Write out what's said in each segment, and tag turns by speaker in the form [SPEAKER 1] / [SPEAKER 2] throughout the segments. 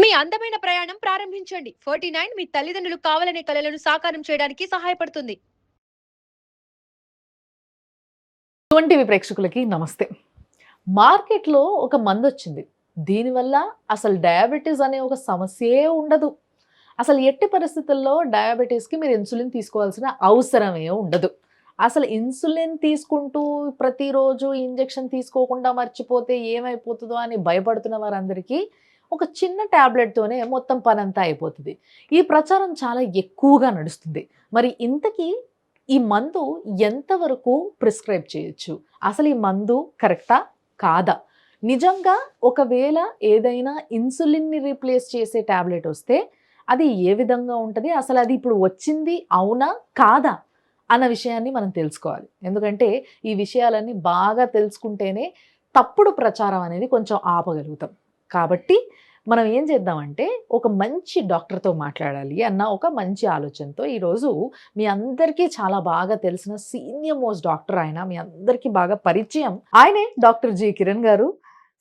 [SPEAKER 1] మీ అందమైన ప్రయాణం ప్రారంభించండి. 49 మీ తల్లిదండ్రులు కావాలనే కలలను సాకారం చేయడానికి సహాయపడుతుంది.
[SPEAKER 2] టీవీ ప్రేక్షకులకి నమస్తే. మార్కెట్‌లో ఒక మందొచ్చింది. దీనివల్ల అసలు డయాబెటిస్ అనే ఒక సమస్యే ఉండదు. అసలు ఎట్టి పరిస్థితుల్లో డయాబెటిస్‌కి మీరు ఇన్సులిన్ తీసుకోవాల్సిన అవసరమే ఉండదు. అసలు ఇన్సులిన్ తీసుకుంటూ ప్రతిరోజు ఇంజెక్షన్ తీసుకోకుండా మర్చిపోతే ఏమైపోతుందో అని భయపడుతున్న వారందరికీ ఒక చిన్న టాబ్లెట్‌తోనే మొత్తం పనంతా అయిపోతది. ఈ ప్రచారం చాలా ఎక్కువగా నడుస్తుంది. మరి ఇంతకీ ఈ మందు ఎంతవరకు ప్రిస్క్రైబ్ చేయొచ్చు? అసలు ఈ మందు కరెక్టా? కాదా? నిజంగా ఒకవేళ ఏదైనా ఇన్సులిన్‌ని రీప్లేస్ చేసే టాబ్లెట్ వస్తే అది ఏ విధంగా ఉంటది? అసలు అది ఇప్పుడు వచ్చింది అవునా? కాదా? అన్న విషయాన్ని మనం తెలుసుకోవాలి. ఎందుకంటే ఈ విషయాలన్నీ బాగా తెలుసుకుంటేనే తప్పుడు ప్రచారం అనేది కొంచెం ఆపగలుగుతాం. కాబట్టి మనం ఏం చేద్దామంటే ఒక మంచి డాక్టర్‌తో మాట్లాడాలి అన్న ఒక మంచి ఆలోచనతో ఈరోజు మీ అందరికీ చాలా బాగా తెలిసిన సీనియర్ మోస్ట్ డాక్టర్ ఆయన. మీ అందరికీ బాగా పరిచయం. ఆయనే డాక్టర్ జి. కిరణ్ గారు.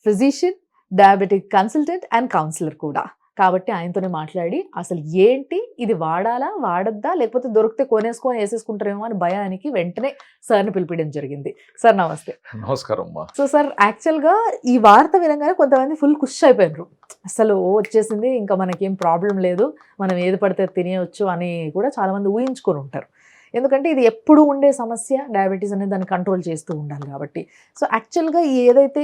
[SPEAKER 2] Physician, diabetic consultant and counsellor కూడా. కాబట్టి ఆయనతోనే మాట్లాడి అసలు ఏంటి? ఇది వాడాలా? వాడొద్దా? లేకపోతే దొరికితే కొనేసుకొని ఏసేసుకుంటారేమో అని భయానికి వెంటనే సార్‌ని పిలిపియడం జరిగింది. సార్ నమస్తే.
[SPEAKER 3] నమస్కారం అమ్మా.
[SPEAKER 2] సో సార్ యాక్చువల్‌గా ఈ వార్త వినంగానే కొంతమంది ఫుల్ ఖుష్ అయిపోయినారు. అసలు వచ్చేసింది ఇంకా మనకేం ప్రాబ్లమ్ లేదు. మనం ఏది పడితే అది తినేయొచ్చు అని కూడా చాలామంది ఊహించుకొని ఉంటారు. ఎందుకంటే ఇది ఎప్పుడూ ఉండే సమస్య. డయాబెటిస్ అనేది దాన్ని కంట్రోల్ చేస్తూ ఉండాలి కాబట్టి. సో యాక్చువల్‌గా ఏదైతే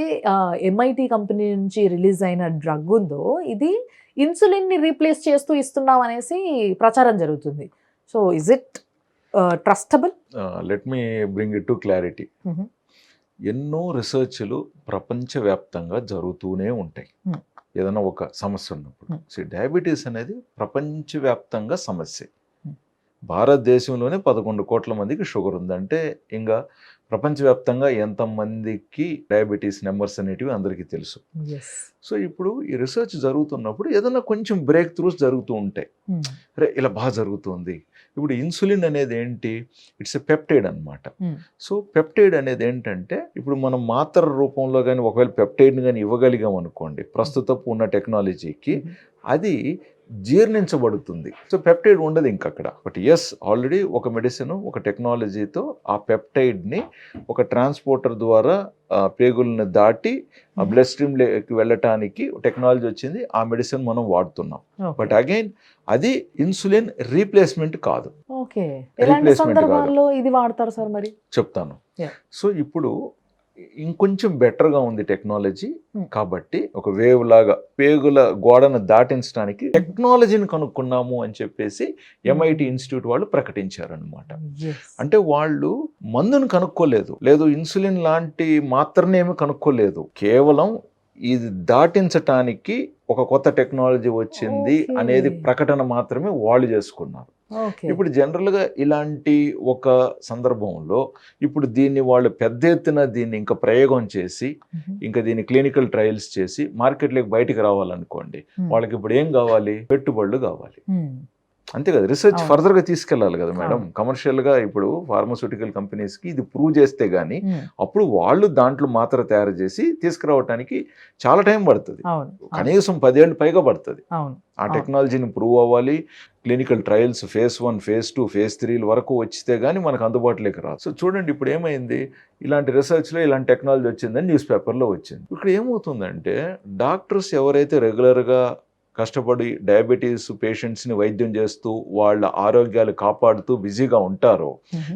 [SPEAKER 2] ఎంఐటీ కంపెనీ నుంచి రిలీజ్ అయిన డ్రగ్ ఉందో ఇది ఇన్సులిన్‌ని రీప్లేస్ చేస్తూ ఇస్తున్నాం అనేసి ప్రచారం జరుగుతుంది. So is it trustable?
[SPEAKER 3] Let me bring it to clarity.
[SPEAKER 2] హుహు.
[SPEAKER 3] ఎన్నో రీసెర్చ్‌లు ప్రపంచవ్యాప్తంగా జరుగుతూనే ఉంటాయి.
[SPEAKER 2] హ్మ్.
[SPEAKER 3] ఏదైనా ఒక సమస్య ఉన్నప్పుడు.
[SPEAKER 2] హ్మ్.
[SPEAKER 3] డయాబెటీస్ అనేది ప్రపంచవ్యాప్తంగా సమస్య.
[SPEAKER 2] హ్మ్.
[SPEAKER 3] భారతదేశంలోనే 11 కోట్ల మందికి షుగర్ ఉంది. అంటే ఇంకా ప్రపంచవ్యాప్తంగా ఎంతమందికి డయాబెటీస్ నెంబర్స్ అనేటివి అందరికీ తెలుసు.
[SPEAKER 2] యెస్.
[SPEAKER 3] సో ఇప్పుడు ఈ రీసెర్చ్ జరుగుతున్నప్పుడు ఏదైనా కొంచెం బ్రేక్ త్రూస్ జరుగుతూ ఉంటాయి.
[SPEAKER 2] హ్మ్.
[SPEAKER 3] అరే ఇలా బాగా జరుగుతుంది. ఇప్పుడు ఇన్సులిన్ అనేది ఏంటి? ఇట్స్ ఎ పెప్టైడ్ అనమాట.
[SPEAKER 2] హ్మ్.
[SPEAKER 3] సో పెప్టైడ్ అనేది ఏంటంటే ఇప్పుడు మనం మాత్ర రూపంలో కానీ ఒకవేళ పెప్టైడ్ని కానీ ఇవ్వగలిగాం అనుకోండి ప్రస్తుతపు ఉన్న టెక్నాలజీకి అది జీర్ణించబడుతుంది. సో పెప్టైడ్ ఉండదు ఇంకక్కడ. బట్ ఎస్ ఆల్రెడీ ఒక మెడిసిన్ ఒక టెక్నాలజీతో ఆ పెప్టైడ్ని ఒక ట్రాన్స్పోర్టర్ ద్వారా పేగులను దాటి ఆ బ్లడ్ స్ట్రీమ్లోకి వెళ్ళటానికి టెక్నాలజీ వచ్చింది. ఆ మెడిసిన్ మనం వాడుతున్నాం. బట్ అగైన్ అది ఇన్సులిన్ రీప్లేస్మెంట్ కాదు.
[SPEAKER 2] ఓకే. ఎలాంటి సందర్భాల్లో ఇది వాడతారు సార్ మరి?
[SPEAKER 3] చెప్తాను.
[SPEAKER 2] Yeah.
[SPEAKER 3] సో ఇప్పుడు ఇంకొంచెం బెటర్గా ఉంది టెక్నాలజీ. కాబట్టి ఒక వేవ్ లాగా పేగుల గోడను దాటించడానికి టెక్నాలజీని కనుక్కున్నాము అని చెప్పేసి ఎంఐటి ఇన్స్టిట్యూట్ వాళ్ళు ప్రకటించారనమాట. అంటే వాళ్ళు మందును కనుక్కోలేదు, లేదు ఇన్సులిన్ లాంటి మాత్రనేమి కనుక్కోలేదు. కేవలం ఇది దాటించటానికి ఒక కొత్త టెక్నాలజీ వచ్చింది అనేది ప్రకటన మాత్రమే వాళ్ళు చేసుకున్నారు. ఇప్పుడు జనరల్గా ఇలాంటి ఒక సందర్భంలో ఇప్పుడు దీన్ని వాళ్ళు పెద్ద ఎత్తున దీన్ని ఇంకా ప్రయోగం చేసి ఇంకా దీన్ని క్లినికల్ ట్రయల్స్ చేసి మార్కెట్లోకి బయటకు రావాలనుకోండి, వాళ్ళకి ఇప్పుడు ఏం కావాలి? పెట్టుబడులు కావాలి. అంతే కదా, రీసెర్చ్ ఫర్దర్గా తీసుకెళ్ళాలి కదా మేడం. కమర్షియల్గా ఇప్పుడు ఫార్మాస్యూటికల్ కంపెనీస్కి ఇది ప్రూవ్ చేస్తే కానీ అప్పుడు వాళ్ళు దాంట్లో మాత్ర తయారు చేసి తీసుకురావడానికి చాలా టైం పడుతుంది. కనీసం 10 ఏళ్ళు పైగా పడుతుంది. ఆ టెక్నాలజీని ప్రూవ్ అవ్వాలి. Clinical trials phase 1, phase 2, phase 3 వరకు వచ్చితే కానీ మనకు అందుబాటులోకి రాదు. సో చూడండి ఇప్పుడు ఏమైంది, ఇలాంటి రీసెర్చ్లో ఇలాంటి టెక్నాలజీ వచ్చిందని న్యూస్ పేపర్లో వచ్చింది. ఇక్కడ ఏమవుతుందంటే డాక్టర్స్ ఎవరైతే రెగ్యులర్గా కష్టపడి డయాబెటీస్ పేషెంట్స్ని వైద్యం చేస్తూ వాళ్ళ ఆరోగ్యాలు కాపాడుతూ బిజీగా ఉంటారో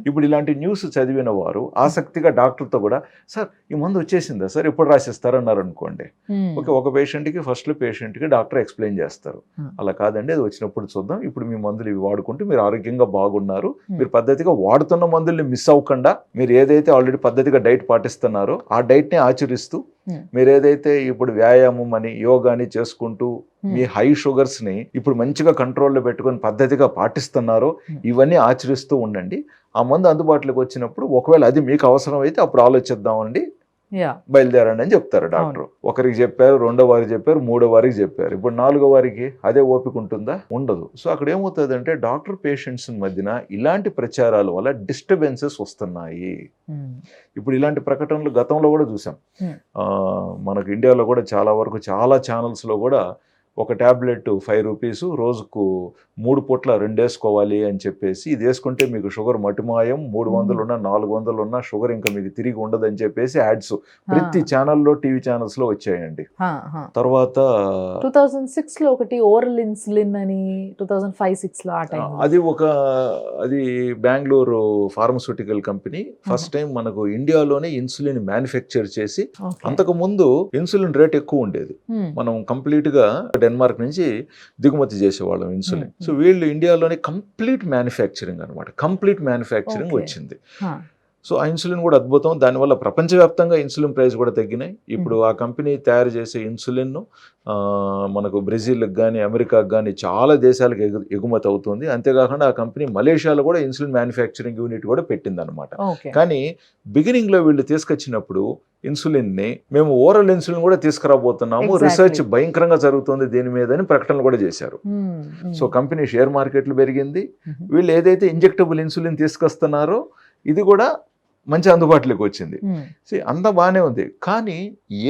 [SPEAKER 3] ఇప్పుడు ఇలాంటి న్యూస్ చదివిన వారు ఆసక్తిగా డాక్టర్తో కూడా సార్ ఈ మందు వచ్చేసిందా సార్ ఎప్పుడు రాసిస్తారన్నారు అనుకోండి. ఓకే, ఒక పేషెంట్కి డాక్టర్ ఎక్స్ప్లెయిన్ చేస్తారు. అలా కాదండి, అది వచ్చినప్పుడు చూద్దాం, ఇప్పుడు మీ మందులు ఇవి వాడుకుంటూ మీరు ఆరోగ్యంగా బాగున్నారు, మీరు పద్ధతిగా వాడుతున్న మందుల్ని మిస్ అవ్వకుండా మీరు ఏదైతే ఆల్రెడీ పద్ధతిగా డైట్ పాటిస్తున్నారో ఆ డైట్ని ఆచరిస్తూ మీరు ఏదైతే ఇప్పుడు వ్యాయామం అని యోగాని చేసుకుంటూ మీ హై షుగర్స్ని ఇప్పుడు మంచిగా కంట్రోల్లో పెట్టుకొని పద్ధతిగా పాటిస్తున్నారో ఇవన్నీ ఆచరిస్తూ ఉండండి. ఆ మందు అందుబాటులోకి వచ్చినప్పుడు ఒకవేళ అది మీకు అవసరం అయితే అప్పుడు ఆలోచిద్దామండి, బయలుదేరండి అని చెప్తారు డాక్టర్. ఒకరికి చెప్పారు, రెండో వారికి చెప్పారు, మూడో వారికి చెప్పారు, ఇప్పుడు నాలుగో వారికి అదే ఓపిక ఉంటుందా? ఉండదు. సో అక్కడ ఏమవుతుందంటే డాక్టర్ పేషెంట్స్ మధ్యన ఇలాంటి ప్రచారాల వల్ల డిస్టర్బెన్సెస్ వస్తున్నాయి. ఇప్పుడు ఇలాంటి ప్రకటనలు గతంలో కూడా చూసాం. మనకు ఇండియాలో కూడా చాలా వరకు చాలా ఛానల్స్లో కూడా ఒక ట్యాబ్లెట్ 5 రూపీస్, రోజుకు 3 పూట్ల 2 వేసుకోవాలి అని చెప్పేసి, ఇది వేసుకుంటే మీకు షుగర్ మటుమాయం, 300 ఉన్నా 400 ఉన్నా షుగర్ ఇంకా మీకు తిరిగి ఉండదని చెప్పేసి యాడ్స్ ప్రతి ఛానల్లో, టీవీ ఛానల్స్ లో వచ్చాయండి. తర్వాత
[SPEAKER 2] 2006 లో ఒకటి ఓరల్ ఇన్సులిన్ అని 2005-6 లో ఆ టైం
[SPEAKER 3] అది Bengaluru pharmaceutical company first time మనకు ఇండియాలోనే ఇన్సులిన్ మ్యానుఫ్యాక్చర్ చేసి, అంతకు ముందు ఇన్సులిన్ రేట్ ఎక్కువ ఉండేది. మనం కంప్లీట్ గా డెన్మార్క్ నుంచి దిగుమతి చేసేవాళ్ళం ఇన్సులిన్. సో వీళ్ళు ఇండియాలోనే కంప్లీట్ మ్యానుఫ్యాక్చరింగ్ అనమాట, కంప్లీట్ మ్యానుఫ్యాక్చరింగ్ వచ్చింది. సో ఆ ఇన్సులిన్ కూడా అద్భుతం. దానివల్ల ప్రపంచవ్యాప్తంగా ఇన్సులిన్ ప్రైస్ కూడా తగ్గినాయి. ఇప్పుడు ఆ కంపెనీ తయారు చేసే ఇన్సులిన్ మనకు బ్రెజిల్కి కానీ అమెరికాకి కానీ చాలా దేశాలకు ఎగుమతి అవుతుంది. అంతేకాకుండా ఆ కంపెనీ మలేషియాలో కూడా ఇన్సులిన్ మ్యానుఫ్యాక్చరింగ్ యూనిట్ కూడా పెట్టింది అనమాట. కానీ బిగినింగ్లో వీళ్ళు తీసుకొచ్చినప్పుడు ఇన్సులిన్ని మేము ఓరల్ ఇన్సులిన్ కూడా తీసుకురాబోతున్నాము, రీసెర్చ్ భయంకరంగా జరుగుతుంది దీని మీద అని ప్రకటనలు కూడా చేశారు. సో కంపెనీ షేర్ మార్కెట్లు పెరిగింది. వీళ్ళు ఏదైతే ఇంజెక్టబుల్ ఇన్సులిన్ తీసుకొస్తున్నారో ఇది కూడా మంచి అందుబాటులోకి వచ్చింది. అంతా బాగానే ఉంది. కానీ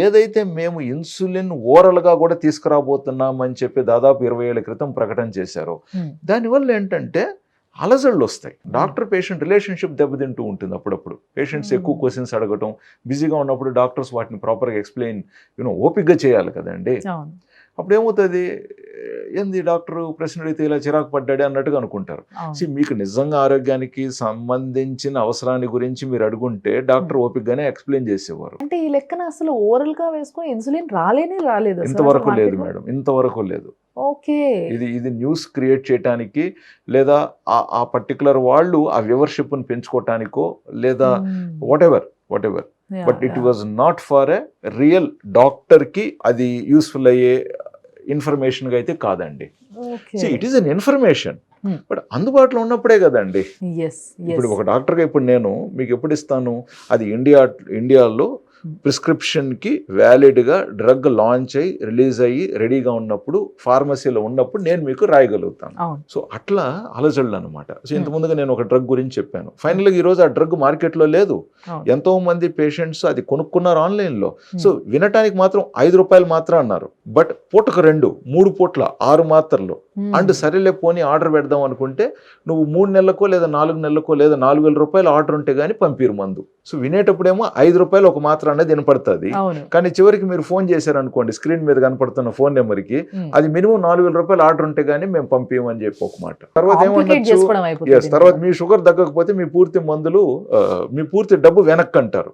[SPEAKER 3] ఏదైతే మేము ఇన్సులిన్ ఓరల్గా కూడా తీసుకురాబోతున్నామని చెప్పి దాదాపు 20 ఏళ్ల క్రితం ప్రకటన చేశారో, దానివల్ల ఏంటంటే అలజడులు వస్తాయి. డాక్టర్ పేషెంట్ రిలేషన్షిప్ దెబ్బతింటూ ఉంటుంది. అప్పుడప్పుడు పేషెంట్స్ ఎక్కువ క్వశ్చన్స్ అడగటం, బిజీగా ఉన్నప్పుడు డాక్టర్స్ వాటిని ప్రాపర్గా ఎక్స్ప్లెయిన్ ఓపికగా చేయాలి కదండి. అప్పుడు ఏమవుతుంది, ఏంది డాక్టర్ ప్రశ్న అడిగితే ఇలా చిరాకు పడ్డాడే అన్నట్టుగా అనుకుంటారు. మీకు నిజంగా ఆరోగ్యానికి సంబంధించిన అవసరాన్ని గురించి మీరు అడుగుంటే డాక్టర్ ఓపికగానే ఎక్స్ప్లెయిన్ చేసేవారు.
[SPEAKER 2] అంటే ఈ లెక్కన అసలు ఓరల్ గా వేసుకొని ఇన్సులిన్ రాలేదు
[SPEAKER 3] ఇంతవరకు లేదు మేడం, ఇంతవరకు లేదు.
[SPEAKER 2] ఓకే,
[SPEAKER 3] ఇది న్యూస్ క్రియేట్ చేయడానికి లేదా ఆ పర్టికులర్ వాళ్ళు ఆ వ్యూవర్షిప్ని పెంచుకోవటానికో లేదా what ever but it was not for a real doctor కి అది యూస్ఫుల్ అయ్యే ఇన్ఫర్మేషన్ గా అయితే కాదండి. It is an information, but అందుబాటులో ఉన్నప్పుడే కదండి. ఇప్పుడు ఒక డాక్టర్గా ఇప్పుడు నేను మీకు ఎప్పుడు ఇస్తాను, అది ఇండియాలో ప్రిస్క్రిప్షన్కి వ్యాలిడ్గా డ్రగ్ లాంచ్ అయ్యి రిలీజ్ అయ్యి రెడీగా ఉన్నప్పుడు, ఫార్మసీలో ఉన్నప్పుడు నేను మీకు రాయగలుగుతాను. సో అట్లా అలజడులు అనమాట. సో ఇంతకుముందుగా నేను ఒక డ్రగ్ గురించి చెప్పాను. ఫైనల్గా ఈరోజు ఆ డ్రగ్ మార్కెట్లో లేదు. ఎంతో మంది పేషెంట్స్ అది కొనుక్కున్నారు ఆన్లైన్లో. సో వినటానికి మాత్రం 5 రూపాయలు మాత్రం అన్నారు, బట్ పూటకు 2-3 పూట్ల 6 మాత్రలు అండ్ సరేలే పోనీ ఆర్డర్ పెడదాం అనుకుంటే నువ్వు 3 నెలలకో లేదా 4 నెలలకో లేదా 4,000 రూపాయలు ఆర్డర్ ఉంటే గానీ పంపిరు మందు. సో వినేటప్పుడేమో 5 రూపాయలు ఒక మాత్ర అనేది వినపడుతుంది. కానీ చివరికి మీరు ఫోన్ చేశారనుకోండి, స్క్రీన్ మీద కనపడుతున్న ఫోన్ నెంబర్కి అది మినిమం 4,000 రూపాయలు ఆర్డర్ ఉంటే గానీ మేము పంపించమని చెప్పి ఒక మాట. తర్వాత ఏమన్నా తర్వాత మీ షుగర్ తగ్గకపోతే మీ పూర్తి మందులు మీ పూర్తి డబ్బు వెనక్కి అంటారు.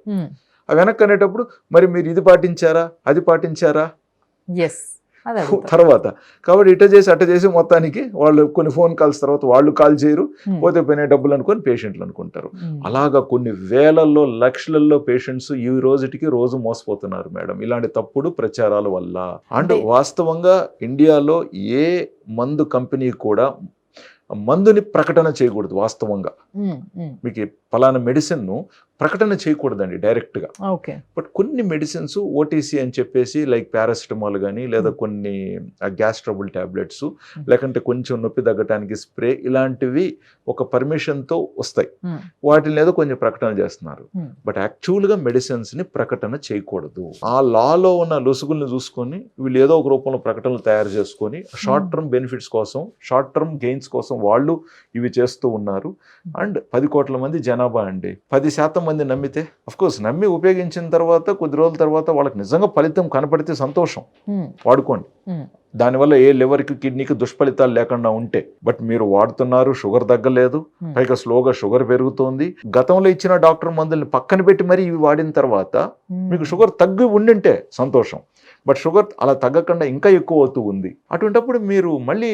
[SPEAKER 3] ఆ వెనక్కి అనేటప్పుడు మరి మీరు ఇది పాటించారా అది పాటించారా తర్వాత. కాబట్టి ఇట చేసి అట్ట చేసి మొత్తానికి వాళ్ళు కొన్ని ఫోన్ కాల్స్ తర్వాత వాళ్ళు కాల్ చేయరు, పోతే పోయిన డబ్బులు అనుకొని పేషెంట్లు అనుకుంటారు. అలాగా కొన్ని వేలల్లో లక్షలలో పేషెంట్స్ ఈ రోజుకి రోజు మోసపోతున్నారు మేడం ఇలాంటి తప్పుడు ప్రచారాల వల్ల. అండ్ వాస్తవంగా ఇండియాలో ఏ మందు కంపెనీ కూడా మందుని ప్రకటన చేయకూడదు. వాస్తవంగా మీకు ఫలానా మెడిసిన్ ప్రకటన చేయకూడదండి డైరెక్ట్గా. బట్ కొన్ని మెడిసిన్స్ ఓటీసీ అని చెప్పేసి లైక్ పారాసిటమాల్ కానీ లేదా కొన్ని గ్యాస్ ట్రబుల్ ట్యాబ్లెట్స్ లేకంటే కొంచెం నొప్పి తగ్గటానికి స్ప్రే ఇలాంటివి ఒక పర్మిషన్తో వస్తాయి. వాటిని ఏదో కొంచెం ప్రకటన చేస్తున్నారు. బట్ యాక్చువల్గా మెడిసిన్స్ని ప్రకటన చేయకూడదు. ఆ లాలో ఉన్న లొసుగుల్ని చూసుకొని వీళ్ళు ఏదో ఒక రూపంలో ప్రకటనలు తయారు చేసుకొని షార్ట్ టర్మ్ బెనిఫిట్స్ కోసం, షార్ట్ టర్మ్ గెయిన్స్ కోసం వాళ్ళు ఇవి చేస్తూ ఉన్నారు. అండ్ 10 కోట్ల మంది జనాభా అండి, 10% మంది నమ్మితే అఫ్కోర్స్ నమ్మి ఉపయోగించిన తర్వాత కొద్ది రోజుల తర్వాత వాళ్ళకి నిజంగా ఫలితం కనపడితే సంతోషం, వాడుకోండి. దానివల్ల ఏ లివర్కి కిడ్నీకి దుష్ఫలితాలు లేకుండా ఉంటే. బట్ మీరు వాడుతున్నారు, షుగర్ తగ్గలేదు, పైగా స్లోగా షుగర్ పెరుగుతోంది. గతంలో ఇచ్చిన డాక్టర్ మందుల్ని పక్కన పెట్టి మరి ఇవి వాడిన తర్వాత మీకు షుగర్ తగ్గి ఉండింటే సంతోషం, బట్ షుగర్ అలా తగ్గకుండా ఇంకా ఎక్కువ అవుతూ ఉంది. అటువంటిప్పుడు మీరు మళ్ళీ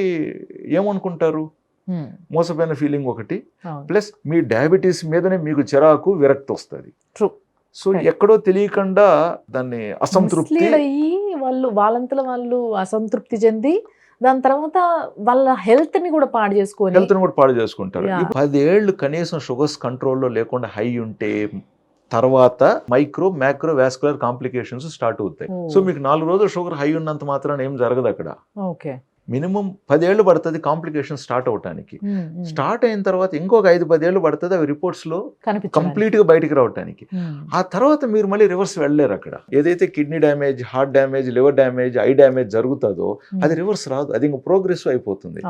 [SPEAKER 3] ఏమనుకుంటారు? మోసపోయిన ఫీలింగ్ ఒకటి, ప్లస్ మీ డయాబెటీస్ మీదనే మీకు చిరాకు విరక్తి వస్తుంది. సో ఎక్కడో తెలియకుండా దాన్ని అసంతృప్తి
[SPEAKER 2] వాళ్ళంతలో వాళ్ళు అసంతృప్తి చెంది దాని తర్వాత వాళ్ళ హెల్త్ ని కూడా పాడు
[SPEAKER 3] చేసుకుంటారు. 10 ఏళ్ళు కనీసం షుగర్స్ కంట్రోల్లో లేకుండా హై ఉంటే తర్వాత micro macro vascular complications start అవుతాయి. సో మీకు 4 రోజులు షుగర్ హై ఉన్నంత మాత్రాన ఏం జరగదు అక్కడ. మినిమం 10 ఏళ్ళు పడుతుంది కాంప్లికేషన్ స్టార్ట్ అవటానికి. స్టార్ట్ అయిన తర్వాత ఇంకొక 5-10 ఏళ్ళు పడుతుంది అవి రిపోర్ట్స్లో కంప్లీట్గా బయటికి రావడానికి. ఆ తర్వాత మీరు మళ్ళీ రివర్స్ వెళ్ళలేరు. అక్కడ ఏదైతే kidney damage, heart damage, liver damage, I damage జరుగుతుందో అది రివర్స్ రాదు, అది ఇంకా ప్రోగ్రెస్ అయిపోతుంది.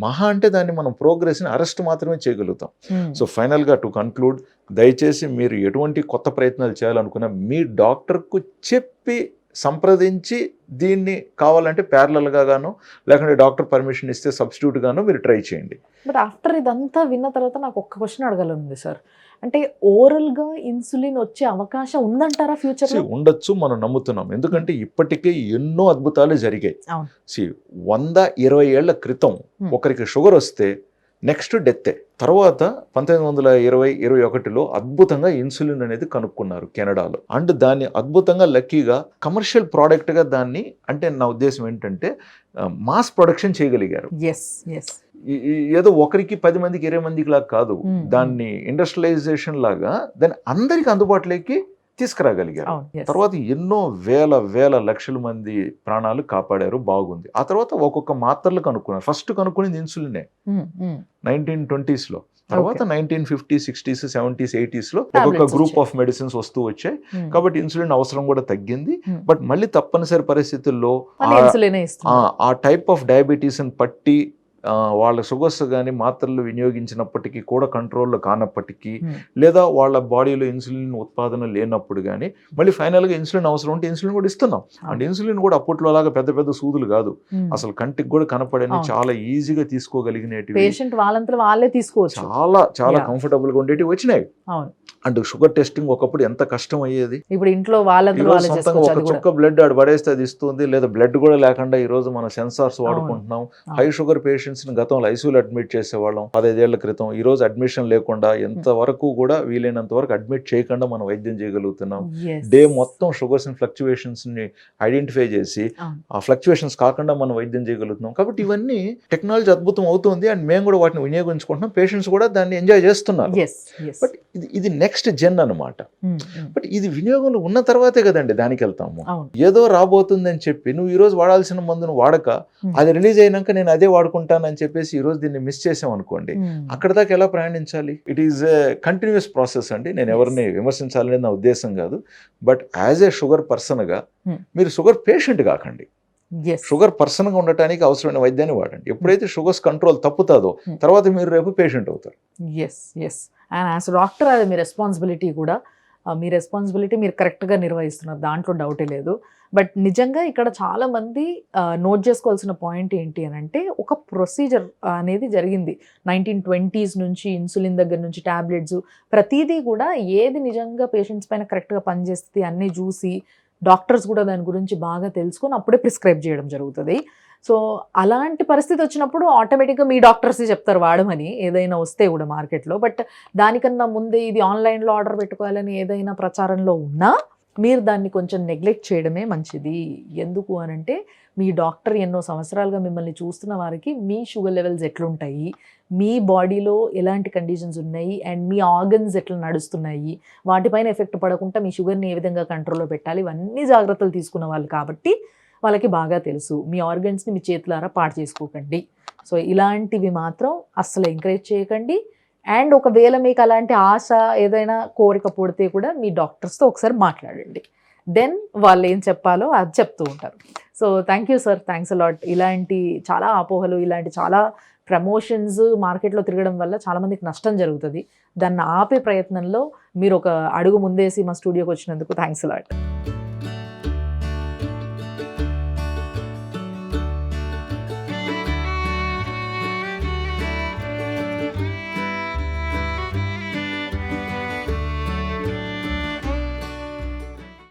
[SPEAKER 3] మహా అంటే దాన్ని మనం ప్రోగ్రెస్ని అరెస్ట్ మాత్రమే చేయగలుగుతాం. సో ఫైనల్గా టు కన్క్లూడ్, దయచేసి మీరు ఎటువంటి కొత్త ప్రయత్నాలు చేయాలనుకున్నా మీ డాక్టర్కు చెప్పి సంప్రదించి దీన్ని కావాలంటే ప్యారలల్గా గాను లేకుంటే డాక్టర్ పర్మిషన్ ఇస్తే సబ్స్టిట్యూట్ గాను మీరు ట్రై చేయండి.
[SPEAKER 2] బట్ ఆఫ్టర్ ఇదంతా విన్న తర్వాత నాకు ఒక్క క్వశ్చన్ అడగాలనుంది సార్. అంటే ఓరల్గా ఇన్సులిన్ వచ్చే అవకాశం ఉందంటారా ఫ్యూచర్లో?
[SPEAKER 3] ఉండొచ్చు, మనం నమ్ముతున్నాం. ఎందుకంటే ఇప్పటికే ఎన్నో అద్భుతాలు జరిగాయి. 120 ఏళ్ల క్రితం ఒకరికి షుగర్ వస్తే నెక్స్ట్ డెత్తే. తర్వాత 1920-21లో అద్భుతంగా ఇన్సులిన్ అనేది కనుక్కున్నారు కెనడాలో. అండ్ దాన్ని అద్భుతంగా లక్కీగా కమర్షియల్ ప్రోడక్ట్గా దాన్ని, అంటే నా ఉద్దేశం ఏంటంటే మాస్ ప్రొడక్షన్ చేయగలిగారు. ఏదో ఒకరికి 10 మందికి 20 మందికి లాగా కాదు, దాన్ని ఇండస్ట్రియలైజేషన్ లాగా దాన్ని అందరికి అందుబాటులోకి తీసుకురాగలిగారు. తర్వాత ఎన్నో వేల లక్షల మంది ప్రాణాలు కాపాడారు. బాగుంది. ఆ తర్వాత ఒక్కొక్క మాత్రలు కనుక్కున్నారు. ఫస్ట్ కనుక్కునేది ఇన్సులినే 1920s. తర్వాత 1950s, 60s, 70s, 80sలో ఒక్కొక్క గ్రూప్ ఆఫ్ మెడిసిన్స్ వస్తూ వచ్చాయి. కాబట్టి ఇన్సులిన్ అవసరం కూడా తగ్గింది. బట్ మళ్ళీ తప్పనిసరి పరిస్థితుల్లో ఆ టైప్ ఆఫ్ డయాబెటీస్ ని పట్టి వాళ్ళ షుగర్స్ కానీ మాత్రలు వినియోగించినప్పటికీ కూడా కంట్రోల్లో కానప్పటికీ, లేదా వాళ్ళ బాడీలో ఇన్సులిన్ ఉత్పాదన లేనప్పుడు కానీ మళ్ళీ ఫైనల్గా ఇన్సులిన్ అవసరం ఉంటే ఇన్సులిన్ కూడా ఇస్తున్నాం. అండ్ ఇన్సులిన్ కూడా అప్పట్లో అలాగా పెద్ద పెద్ద సూదులు కాదు, అసలు కంటికి కూడా కనపడని చాలా ఈజీగా తీసుకోగలిగినవి,
[SPEAKER 2] పేషెంట్ వాళ్ళంతా వాళ్ళే తీసుకోవచ్చు,
[SPEAKER 3] చాలా కంఫర్టబుల్గా ఉండేవి వచ్చినాయి. అండ్ షుగర్ టెస్టింగ్ ఒకప్పుడు ఎంత కష్టం అయ్యేది.
[SPEAKER 2] ఇప్పుడు ఇంట్లో
[SPEAKER 3] ఒక చుక్క బ్లడ్ ఆడు పడేస్తే అది ఇస్తుంది, లేదా బ్లడ్ కూడా లేకుండా ఈ రోజు మన సెన్సార్స్ వాడుకుంటున్నాం. హై షుగర్ పేషెంట్స్ ని గతంలో ఐసీయూలో అడ్మిట్ చేసేవాళ్ళం 15 ఏళ్ల క్రితం. ఈ రోజు అడ్మిషన్ లేకుండా ఎంత వరకు కూడా వీలైనంత వరకు అడ్మిట్ చేయకుండా మనం వైద్యం చేయగలుగుతున్నాం. డే మొత్తం షుగర్స్ అండ్ ఫ్లక్చువేషన్స్ ని ఐడెంటిఫై చేసి ఆ ఫ్లక్చువేషన్స్ కాకుండా మనం వైద్యం చేయగలుగుతున్నాం. కాబట్టి ఇవన్నీ టెక్నాలజీ అద్భుతం అవుతుంది అండ్ మేము కూడా వాటిని వినియోగించుకుంటున్నాం. పేషెంట్స్ కూడా దాన్ని ఎంజాయ్ చేస్తున్నారు. బట్ ఇది నెక్స్ట్ జెన్ అన్నమాట. బట్ ఇది వినియోగంలో ఉన్న తర్వాతే కదండి దానికి వెళ్తాము. ఏదో రాబోతుందని చెప్పి నువ్వు ఈ రోజు వాడాల్సిన మందును వాడక అది రిలీజ్ అయినాక నేను అదే వాడుకుంటానని చెప్పేసి ఈ రోజు దీన్ని మిస్ చేసాం అనుకోండి, అక్కడ దాకా ఎలా ప్రయాణించాలి? It is a continuous process అండి. నేను ఎవరిని విమర్శించాలనేది నా ఉద్దేశం కాదు. But as a sugar person గా మీరు షుగర్ పేషెంట్ కాకండి. షుగర్ పర్సన్ గా ఉండటానికి అవసరమైన వైద్యాన్ని వాడండి. ఎప్పుడైతే షుగర్స్ కంట్రోల్ తప్పుతుందో తర్వాత మీరు రేపు పేషెంట్ అవుతారు.
[SPEAKER 2] అండ్ యాజ్ డాక్టర్ అది మీ రెస్పాన్సిబిలిటీ కూడా, మీ రెస్పాన్సిబిలిటీ మీరు కరెక్ట్గా నిర్వహిస్తున్నారు, దాంట్లో డౌటే లేదు. బట్ నిజంగా ఇక్కడ చాలామంది నోట్ చేసుకోవాల్సిన పాయింట్ ఏంటి అని అంటే, ఒక ప్రొసీజర్ అనేది జరిగింది 1920s నుంచి, ఇన్సులిన్ దగ్గర నుంచి ట్యాబ్లెట్స్ ప్రతిదీ కూడా ఏది నిజంగా పేషెంట్స్ పైన కరెక్ట్గా పనిచేస్తుంది అన్నీ చూసి డాక్టర్స్ కూడా దాని గురించి బాగా తెలుసుకొని అప్పుడే ప్రిస్క్రైబ్ చేయడం జరుగుతుంది. సో అలాంటి పరిస్థితి వచ్చినప్పుడు ఆటోమేటిక్గా మీ డాక్టర్స్ చెప్తారు వాడమని, ఏదైనా వస్తే కూడా మార్కెట్లో. బట్ దానికన్నా ముందే ఇది ఆన్లైన్లో ఆర్డర్ పెట్టుకోవాలని ఏదైనా ప్రచారంలో ఉన్నా మీరు దాన్ని కొంచెం నెగ్లెక్ట్ చేయడమే మంచిది. ఎందుకు అనంటే మీ డాక్టర్ ఎన్నో సంవత్సరాలుగా మిమ్మల్ని చూస్తున్న వారికి మీ షుగర్ లెవెల్స్ ఎట్లుంటాయి, మీ బాడీలో ఎలాంటి కండిషన్స్ ఉన్నాయి అండ్ మీ ఆర్గన్స్ ఎట్లా నడుస్తున్నాయి, వాటిపైన ఎఫెక్ట్ పడకుండా మీ షుగర్ని ఏ విధంగా కంట్రోల్లో పెట్టాలి, ఇవన్నీ జాగ్రత్తలు తీసుకున్న వాళ్ళు కాబట్టి వాళ్ళకి బాగా తెలుసు. మీ ఆర్గన్స్ని మీ చేతులారా పాడు చేసుకోకండి. సో ఇలాంటివి మాత్రం అస్సలు ఎంకరేజ్ చేయకండి. అండ్ ఒకవేళ మీకు అలాంటి ఆశ ఏదైనా కోరిక పుడితే కూడా మీ డాక్టర్స్తో ఒకసారి మాట్లాడండి. దెన్ వాళ్ళు ఏం చెప్పాలో అది చెప్తూ ఉంటారు. So thank you sir, thanks a lot. ఇలాంటి చాలా అపోహలు, ఇలాంటి చాలా ప్రమోషన్స్ మార్కెట్లో తిరగడం వల్ల చాలామందికి నష్టం జరుగుతుంది. దాన్ని ఆపే ప్రయత్నంలో మీరు ఒక అడుగు ముందేసి మా స్టూడియోకి వచ్చినందుకు థ్యాంక్స్ అలాట్.